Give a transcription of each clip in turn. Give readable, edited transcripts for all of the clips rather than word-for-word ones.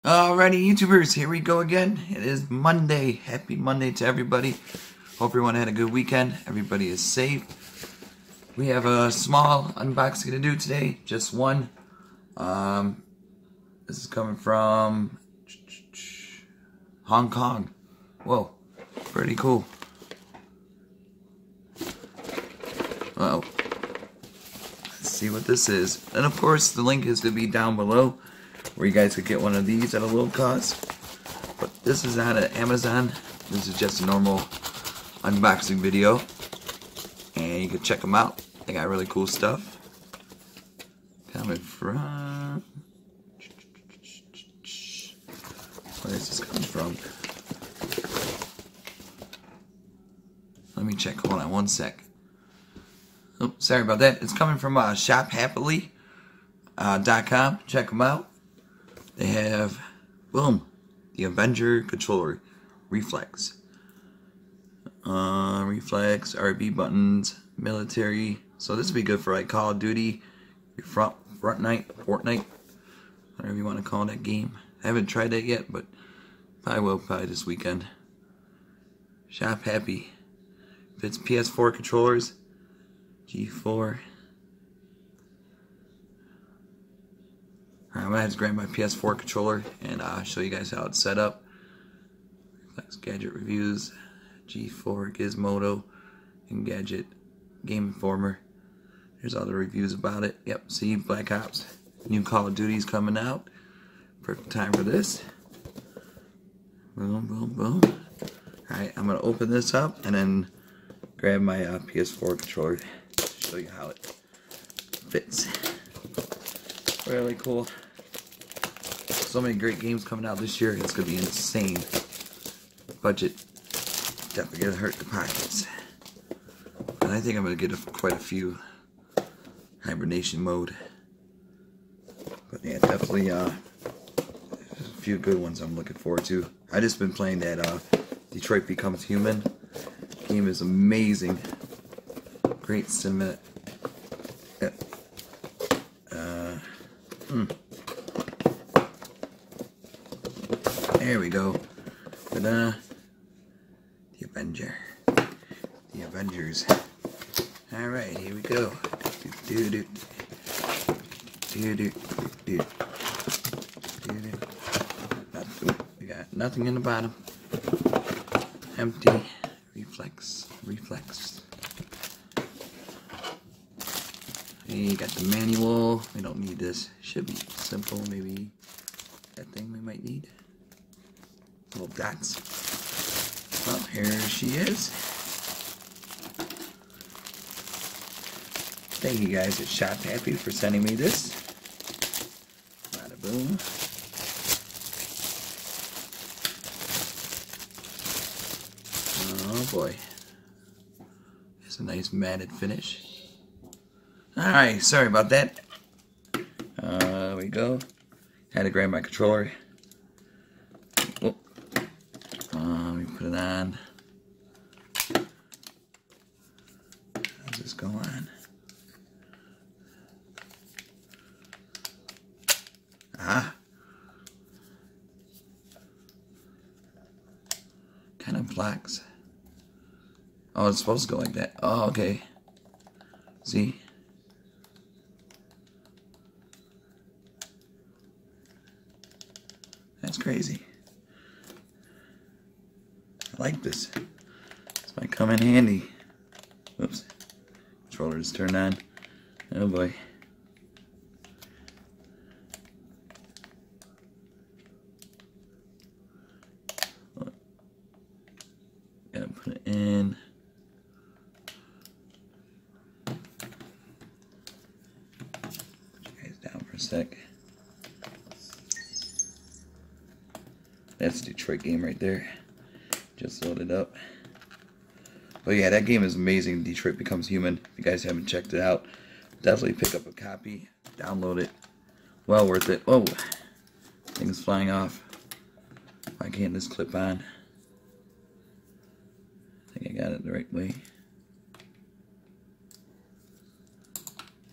Alrighty, YouTubers, here we go again. It is Monday. Happy Monday to everybody. Hope everyone had a good weekend. Everybody is safe. We have a small unboxing to do today. Just one. This is coming from Hong Kong. Whoa, pretty cool. Well, let's see what this is. And of course, the link is to be down below, where you guys could get one of these at a low cost. But this is not at Amazon. This is just a normal unboxing video, and you can check them out. They got really cool stuff coming from. Where is this coming from? Let me check. Hold on one sec. Oh, sorry about that. It's coming from shophappily.com. Check them out. They have, boom, the Avenger controller, Reflex. Reflex, RB buttons, military. So this would be good for like Call of Duty, your Fortnite, whatever you want to call that game. I haven't tried that yet, but probably will, probably this weekend. Shop Happy. Fits PS4 controllers, G4. I'm gonna have to grab my PS4 controller and show you guys how it's set up. Reflex Gadget reviews, G4, Gizmodo, and Gadget Game Informer. Here's all the reviews about it. Yep, see, Black Ops, new Call of Duty's coming out. Perfect time for this. Boom, boom, boom. Alright, I'm gonna open this up and then grab my PS4 controller to show you how it fits. Really cool. So many great games coming out this year. It's gonna be insane. Budget definitely gonna hurt the pockets. And I think I'm gonna get quite a few. Hibernation mode. But yeah, definitely a few good ones I'm looking forward to. I just been playing that Detroit Becomes Human. Game is amazing. Great cinema. There we go. Ta-da. The Avenger. The Avengers. Alright, here we go. We got nothing in the bottom. Empty. Reflex. You got the manual. We don't need this. Should be simple. Maybe that thing we might need. Little dots. Well, here she is. Thank you guys at Shop Happy for sending me this. Bada boom. Oh boy. It's a nice matted finish. Alright, sorry about that. There we go. Had to grab my controller. Oh. Let me put it on. How's this go on? Ah. Kind of blacks. Oh, it's supposed to go like that. Oh, okay. See? That's crazy. I like this. This might come in handy. Whoops. Controller is turned on. Oh boy. Gotta put it in. Put you guys down for a sec. That's a Detroit game right there. Just loaded up. But yeah, that game is amazing. Detroit Becomes Human. If you guys haven't checked it out, definitely pick up a copy. Download it. Well worth it. Oh, things flying off. Why can't this clip on? I think I got it the right way.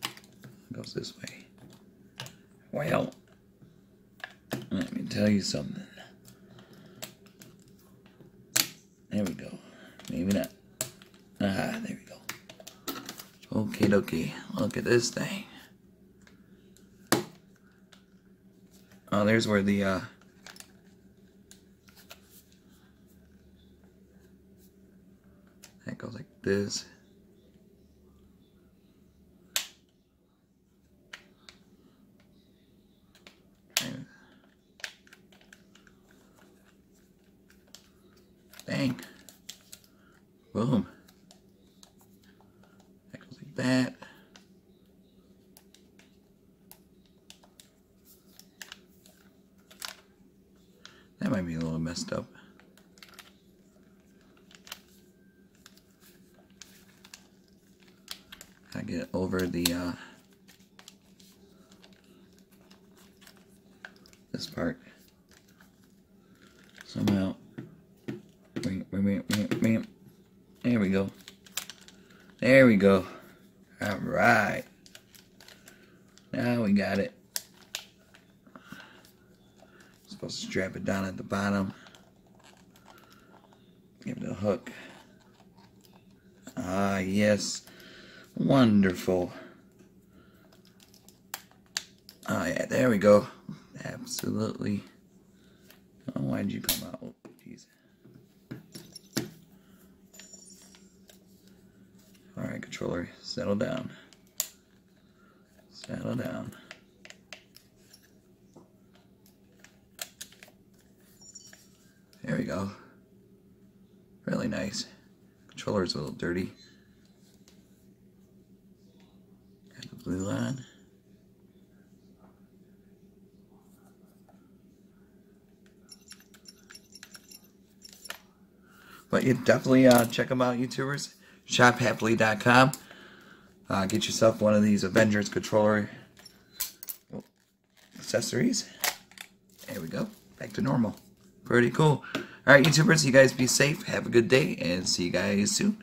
It goes this way. Well, let me tell you something. There we go. Maybe not. Ah, there we go. Okay, dokie. Look at this thing. Oh, there's where the that goes like this. Dang. Boom. That goes like that. That might be a little messed up. I get it over the this part somehow. There we go. There we go. All right. Now we got it. Supposed to strap it down at the bottom. Give it a hook. Ah, yes. Wonderful. Oh, yeah, there we go. Absolutely. Oh, why'd you come out? Oh, jeez. Alright, controller, settle down. Settle down. There we go. Really nice. Controller's a little dirty. Got the blue line. But you definitely check them out, YouTubers. ShopHappily.com. Get yourself one of these Avengers controller accessories. There we go. Back to normal. Pretty cool. Alright, YouTubers, you guys be safe. Have a good day, and see you guys soon.